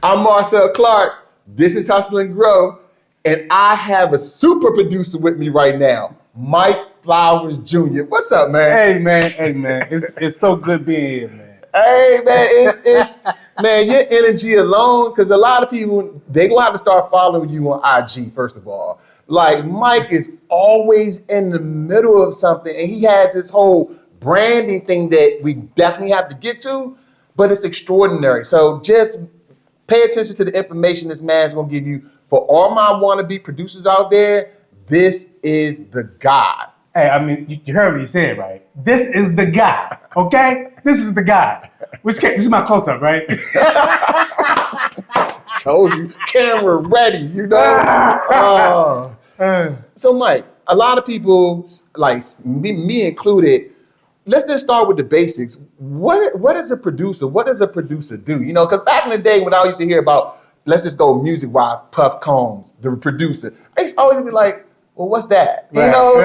I'm Marcel Clark. This is Hustle and Grow. And I have a super producer with me right now, Mike Flowers Jr. What's up, man? Hey man. It's so good being here, man. Hey, man, it's man, your energy alone, because a lot of people, they gonna have to start following you on IG, first of all. Like, Mike is always in the middle of something, and he has this whole branding thing that we definitely have to get to, but it's extraordinary. So just pay attention to the information this man's gonna give you. For all my wannabe producers out there, this is the guy. Hey, I mean, you heard what he said, right? This is the guy, okay? This is the guy. This is my close-up, right? Told you, camera ready, you know? So, Mike, a lot of people, like me included, let's just start with the basics. What is a producer? What does a producer do? You know, because back in the day when I used to hear about, let's just go music-wise, Puff Combs, the producer, they used to always be like, well, what's that? You know,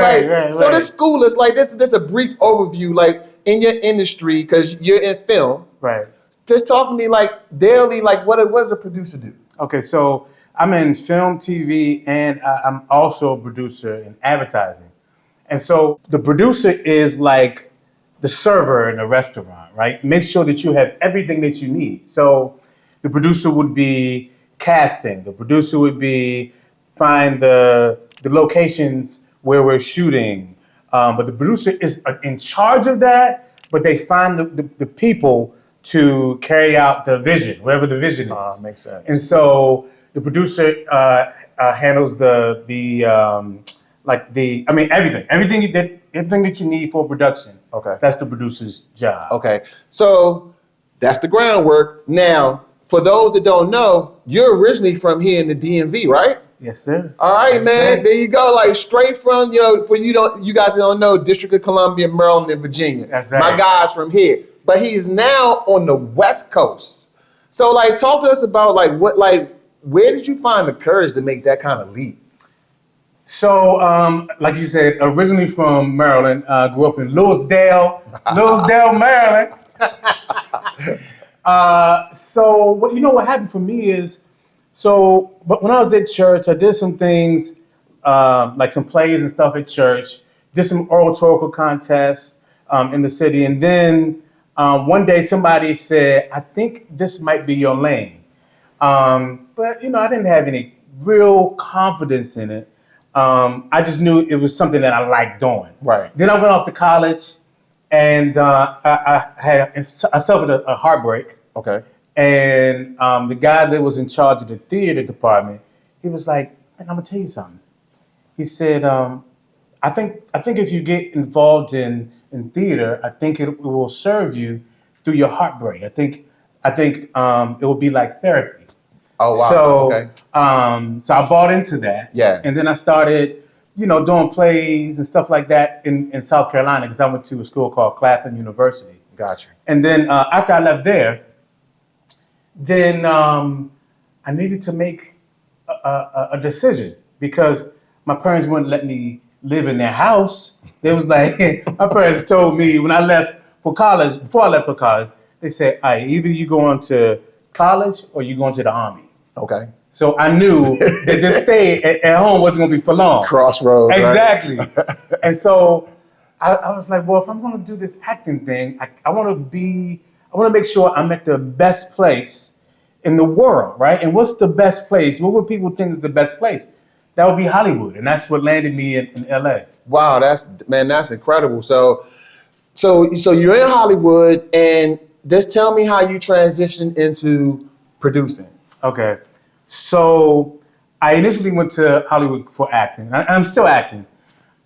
so this school is like, this is a brief overview, like in your industry, because you're in film. Right. Just talk to me like daily, like what does a producer do? Okay, so I'm in film, TV, and I'm also a producer in advertising. And so the producer is like the server in a restaurant, right? Make sure that you have everything that you need. So the producer would be casting. The producer would be find the locations where we're shooting. But the producer is in charge of that, but they find the people to carry out the vision, whatever the vision is. Makes sense. And so the producer handles everything that you need for production. Okay. That's the producer's job. Okay, so that's the groundwork. Now, for those that don't know, you're originally from here in the DMV, right? Yes, sir. All right, Yes, man. sir. There you go. Like straight from, you guys don't know, District of Columbia, Maryland, and Virginia. That's right. My guy's from here. But he's now on the West Coast. So like talk to us about where did you find the courage to make that kind of leap? So, like you said, originally from Maryland, grew up in Louisdale, Maryland. So what happened for me is, but when I was at church, I did some things, like some plays and stuff at church, did some oratorical contests in the city. And then one day somebody said, I think this might be your lane. But, I didn't have any real confidence in it. I just knew it was something that I liked doing. Right. Then I went off to college, and I suffered a heartbreak. Okay. And the guy that was in charge of the theater department, he was like, man, I'm gonna tell you something. He said, I think if you get involved in theater, I think it will serve you through your heartbreak. I think it will be like therapy. Oh, wow. So, okay. So I bought into that. Yeah. And then I started, doing plays and stuff like that in South Carolina, because I went to a school called Claflin University. Gotcha. And then after I left there, then I needed to make a decision, because my parents wouldn't let me live in their house. They was like, my parents told me when I left for college, before I left for college, they said, all right, either you going to college or you going to the Army. Okay. So I knew that this stay at home wasn't going to be for long. Crossroads. Exactly. Right? And so I was like, well, if I'm going to do this acting thing, I want to make sure I'm at the best place in the world, right? And what's the best place? What would people think is the best place? That would be Hollywood, and that's what landed me in LA. Wow, that's incredible. So you're in Hollywood, and just tell me how you transitioned into producing. Okay, so I initially went to Hollywood for acting. I'm still acting,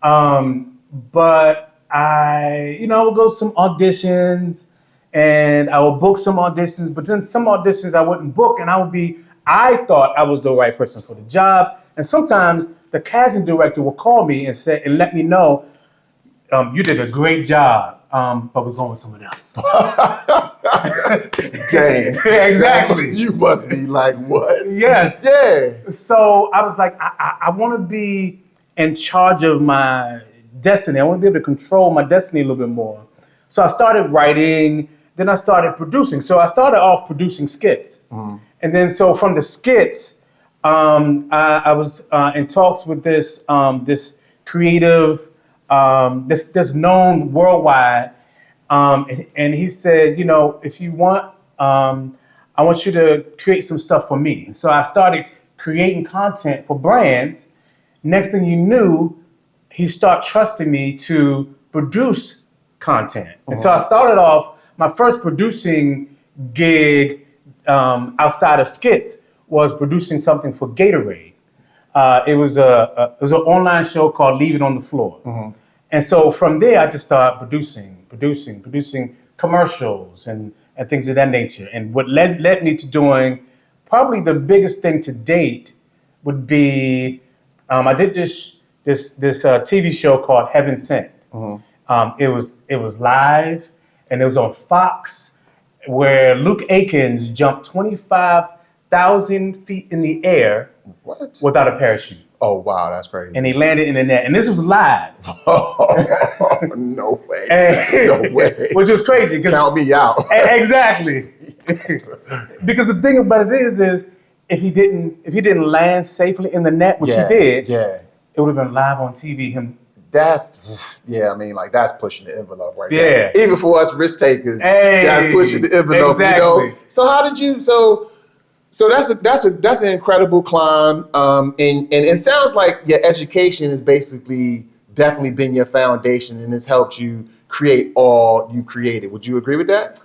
but I would go to some auditions, and I would book some auditions. But then some auditions I wouldn't book, and I thought I was the right person for the job. And sometimes the casting director will call me and let me know, you did a great job, but we're going with someone else. Dang. Yeah, exactly. You must be like, what? Yes. Yeah. So I was like, I want to be in charge of my destiny. I want to be able to control my destiny a little bit more. So I started writing, then I started producing. So I started off producing skits. Mm-hmm. And then so from the skits, I was in talks with this creative, this known worldwide, and he said, if you want, I want you to create some stuff for me. So I started creating content for brands. Next thing you knew, he started trusting me to produce content. And so I started off, my first producing gig outside of skits was producing something for Gatorade. It was an online show called Leave It on the Floor. And so from there, I just started producing commercials and things of that nature. And what led me to doing probably the biggest thing to date would be I did this TV show called Heaven Sent. It was live, and it was on Fox, where Luke Akins jumped 25,000 feet in the air without a parachute. Oh, wow, that's crazy. And he landed in the net. And this was live. No way. No way. Which was crazy. Count me out. Exactly. Because the thing about it is if he didn't land safely in the net, which he did, it would have been live on TV. That's pushing the envelope right there. Even for us risk takers, that's pushing the envelope. Exactly. So how did you? So that's an incredible climb. And it sounds like your education has basically definitely been your foundation, and it's helped you create all you created. Would you agree with that?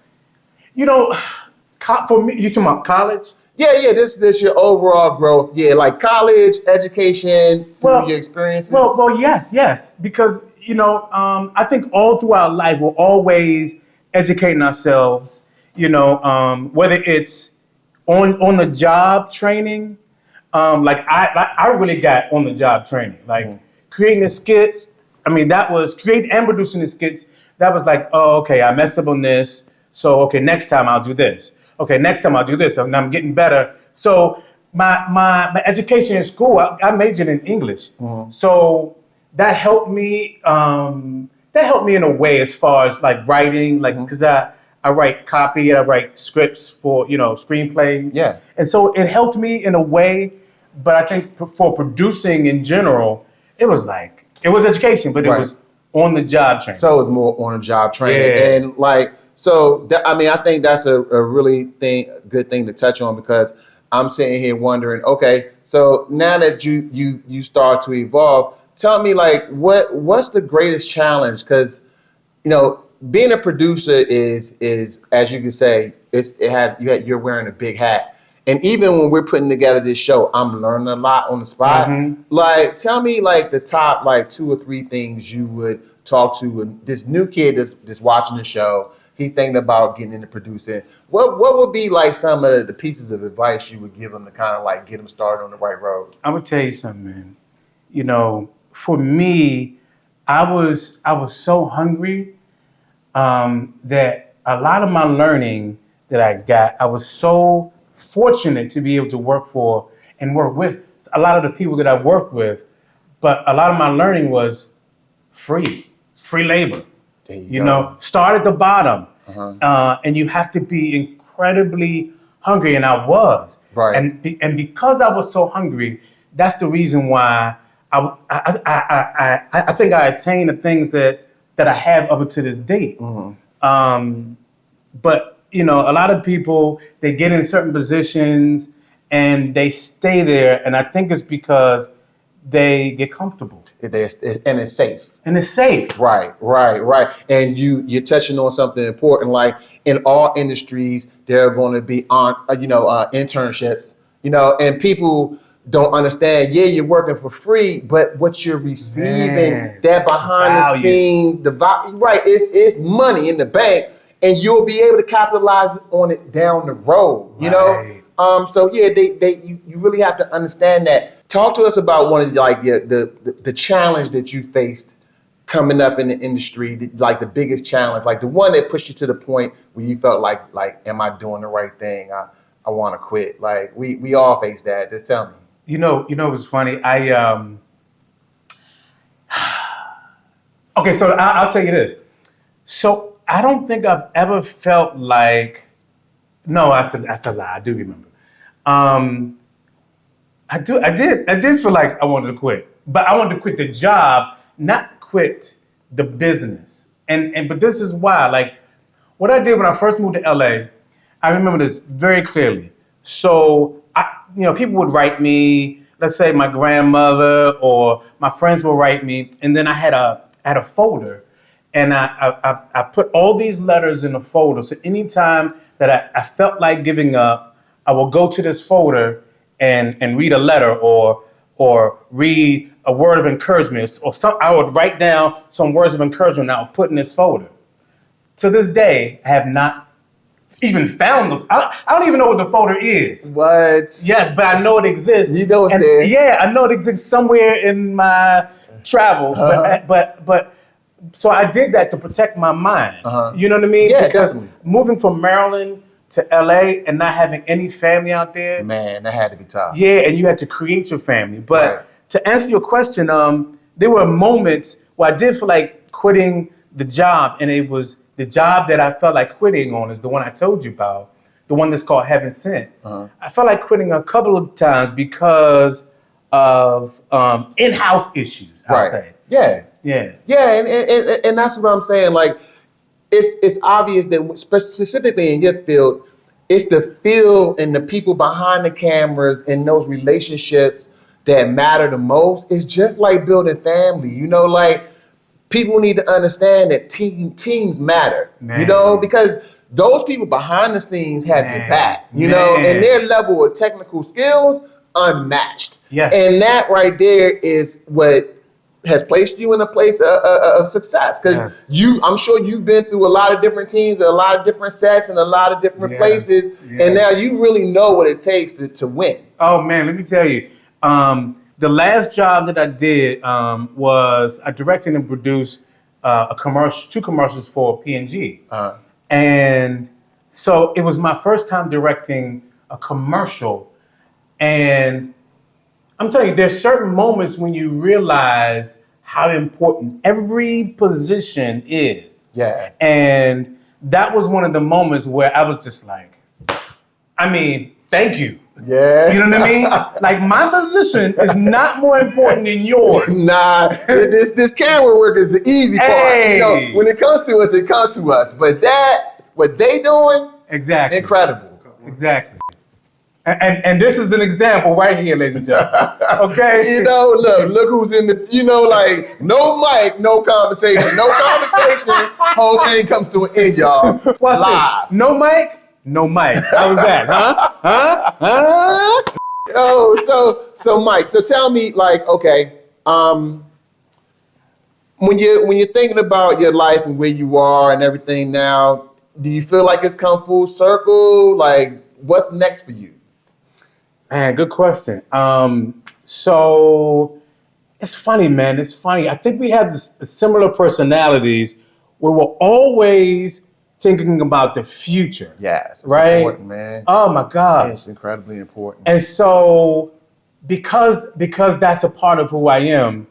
For me, you talking about college? Yeah. This your overall growth. Yeah, like college, education, through your experiences. Well, yes. Because I think all through our life we're always educating ourselves. Whether it's on the job training, like I really got on the job training, like creating the skits. I mean, that was creating and producing the skits. That was like, oh, okay, I messed up on this. So, okay, next time I'll do this. Okay, next time I'll do this. And I'm getting better. So my education in school, I majored in English. So that helped me. That helped me in a way as far as like writing, like because I write copy, I write scripts for screenplays. Yeah. And so it helped me in a way. But I think for producing in general, it was education, but it was on the job training. So it was more on the job training, and I think that's a really good thing to touch on, because I'm sitting here wondering, okay, so now that you start to evolve, tell me like what's the greatest challenge? Because being a producer is as you can say, you're wearing a big hat. And even when we're putting together this show, I'm learning a lot on the spot. Like, tell me like the top like 2 or 3 things you would talk to this new kid that's watching the show. He's thinking about getting into producing. What would be like some of the pieces of advice you would give him to kind of like get him started on the right road? I'm gonna tell you something, man. For me, I was so hungry that a lot of my learning that I got, I was so fortunate to be able to work for and work with a lot of the people that I worked with, but a lot of my learning was free labor. Start at the bottom, and you have to be incredibly hungry, and I was. Right. And because I was so hungry, that's the reason why I think I attained the things that I have up to this date. But a lot of people, they get in certain positions and they stay there, and I think it's because they get comfortable. And it's safe. And it's safe. Right. And you're touching on something important. Like in all industries, there are going to be internships. And people don't understand. Yeah, you're working for free, but what you're receiving, that behind the scene, right? It's money in the bank, and you'll be able to capitalize on it down the road. You really have to understand that. Talk to us about one of the challenge that you faced coming up in the industry, like the biggest challenge, like the one that pushed you to the point where you felt like, am I doing the right thing? I want to quit. Like we all face that. Just tell me. What's funny? Okay, so I'll tell you this. So I don't think I've ever felt like, no, that's a lie. I do remember. I did feel like I wanted to quit, but I wanted to quit the job, not quit the business. But this is why, like, what I did when I first moved to LA, I remember this very clearly. So, people would write me, let's say my grandmother or my friends will write me, and then I had a folder, and I put all these letters in a folder. So anytime that I felt like giving up, I will go to this folder and read a letter or read a word of encouragement or I would write down some words of encouragement and I would put in this folder. To this day, I have not even found them. I don't even know what the folder is. What? Yes, but I know it exists. You know it's there. Yeah, I know it exists somewhere in my travels. But so I did that to protect my mind. You know what I mean? Yeah, because definitely. moving from Maryland to LA and not having any family out there. Man, that had to be tough. Yeah, and you had to create your family. But Right. to answer your question, there were moments where I did feel like quitting the job, and it was the job that I felt like quitting on is the one I told you about, the one that's called Heaven Sent. I felt like quitting a couple of times because of in-house issues, I'll say. Yeah. Yeah. Yeah, and that's what I'm saying. Like, it's obvious that specifically in your field, it's the field and the people behind the cameras and those relationships that matter the most. It's just like building family, like people need to understand that teams matter, Man. because those people behind the scenes have your back, and Man. their level of technical skills unmatched. Yes. And that right there is what has placed you in a place of success, because I'm sure you've been through a lot of different teams, a lot of different sets, and a lot of different places, and now you really know what it takes to win. Oh man, let me tell you, the last job that I did was I directed and produced two commercials for P&G, and so it was my first time directing a commercial, and I'm telling you, there's certain moments when you realize how important every position is. Yeah. And that was one of the moments where I was just like, thank you. Yeah. You know what I mean? Like, my position is not more important than yours. Nah, this camera work is the easy part. Hey. When it comes to us, it comes to us. But what they doing, Exactly. incredible. Exactly. And this is an example right here, ladies and gentlemen. Okay? Look who's in the, no mic, no conversation. No conversation, whole thing comes to an end, y'all. What's Live. this? No mic? No mic. How was that? Huh? So Mike, so tell me, okay, when you're thinking about your life and where you are and everything now, do you feel like it's come full circle? Like, what's next for you? Man, good question. So it's funny, man. It's funny. I think we have similar personalities where we're always thinking about the future. Yes, it's right? important, man. Oh my God. It's incredibly important. And so because that's a part of who I am,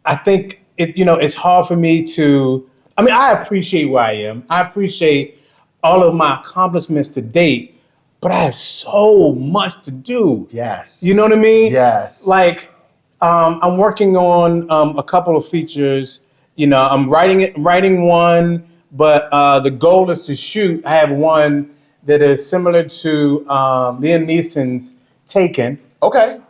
I think it's hard for me to, I appreciate where I am. I appreciate all of my accomplishments to date, but I have so much to do. Yes. You know what I mean? Yes. Like, I'm working on a couple of features. I'm writing one, but the goal is to shoot. I have one that is similar to Liam Neeson's Taken. Okay.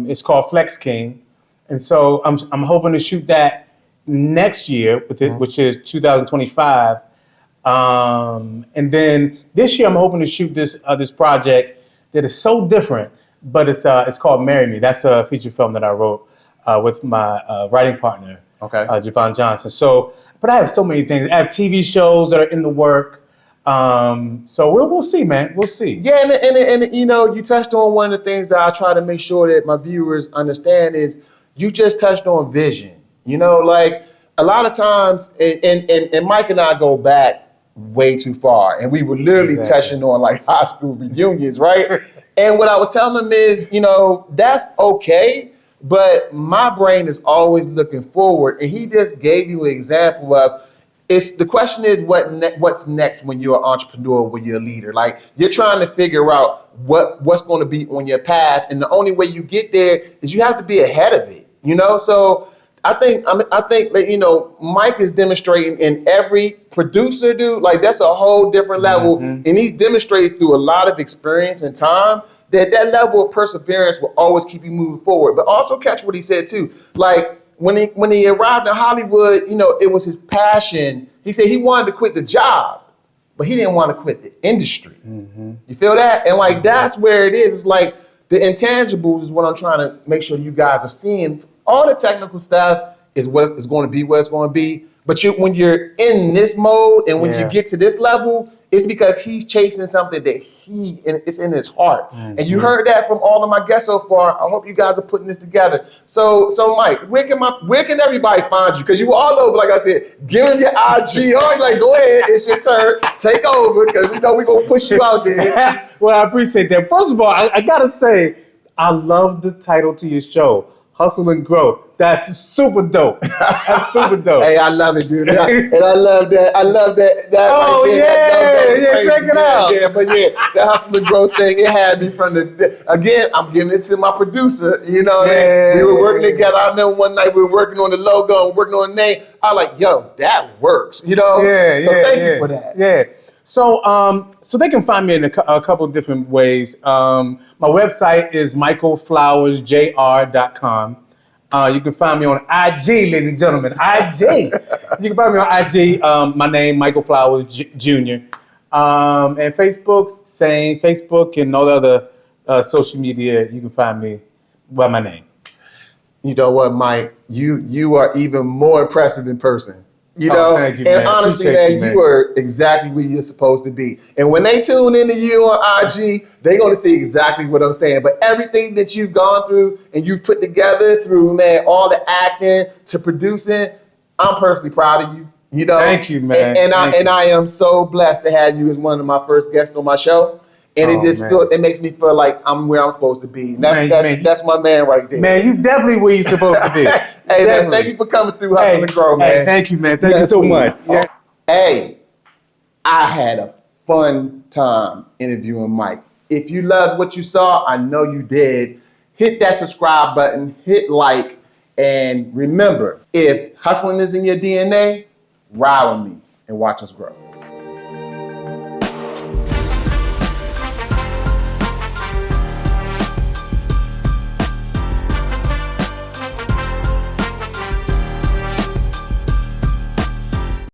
It's called Flex King, and so I'm hoping to shoot that next year, which is 2025. And then this year I'm hoping to shoot this project that is so different, but it's called Marry Me. That's a feature film that I wrote with my writing partner, Javon Johnson. So, but I have so many things. I have TV shows that are in the work. So we'll see, man. We'll see. Yeah, and you touched on one of the things that I try to make sure that my viewers understand is you just touched on vision. Like a lot of times, and Mike and I go back way too far, and we were literally touching on like high school reunions, right? And what I was telling him is, that's okay, but my brain is always looking forward. And he just gave you an example of it's the question is what's next when you're an entrepreneur, when you're a leader. Like you're trying to figure out what's going to be on your path, and the only way you get there is you have to be ahead of it. So I think that, Mike is demonstrating, and every producer, dude, like that's a whole different level, and he's demonstrated through a lot of experience and time that level of perseverance will always keep you moving forward. But also catch what he said too, like. When he arrived in Hollywood, it was his passion. He said he wanted to quit the job, but he didn't want to quit the industry. You feel that? And like that's where it is. It's like the intangibles is what I'm trying to make sure you guys are seeing. All the technical stuff is what it's going to be, what it's going to be. But when you're in this mode and when you get to this level, it's because he's chasing something that it's in his heart. And you heard that from all of my guests so far. I hope you guys are putting this together. So Mike, where can everybody find you? Because you were all over, like I said, give him your IG. Oh, like, go ahead, it's your turn. Take over, because we're going to push you out there. Well, I appreciate that. First of all, I got to say, I love the title to your show, Hustle and Grow. That's super dope. That's super dope. Hey, I love it, dude. And I love that. Oh, right yeah. Check it out. Yeah, but the hustle and growth thing, it had me from again, I'm giving it to my producer. We were working together. I remember one night we were working on the logo and working on the name. I was like, yo, that works, Yeah, so thank you for that. Yeah. So they can find me in a couple of different ways. My website is michaelflowersjr.com. You can find me on IG, ladies and gentlemen. IG. You can find me on IG. My name, Michael Flowers Jr. And Facebook, same Facebook, and all the other social media. You can find me by my name. You know what, Mike? You are even more impressive in person. Thank you, man. And honestly, man, you are exactly where you're supposed to be. And when they tune into you on IG, they're going to see exactly what I'm saying. But everything that you've gone through and you've put together through, man, all the acting to producing, I'm personally proud of you. Thank you, man. And I am so blessed to have you as one of my first guests on my show. And it makes me feel like I'm where I'm supposed to be. And that's my man right there. Man, you definitely where you're supposed to be. Hey, man, thank you for coming through Hustle and Grow, man. Hey, thank you, man. Thank you so much. Yeah. Hey, I had a fun time interviewing Mike. If you loved what you saw, I know you did. Hit that subscribe button, hit like, and remember, if hustling is in your DNA, ride with me and watch us grow.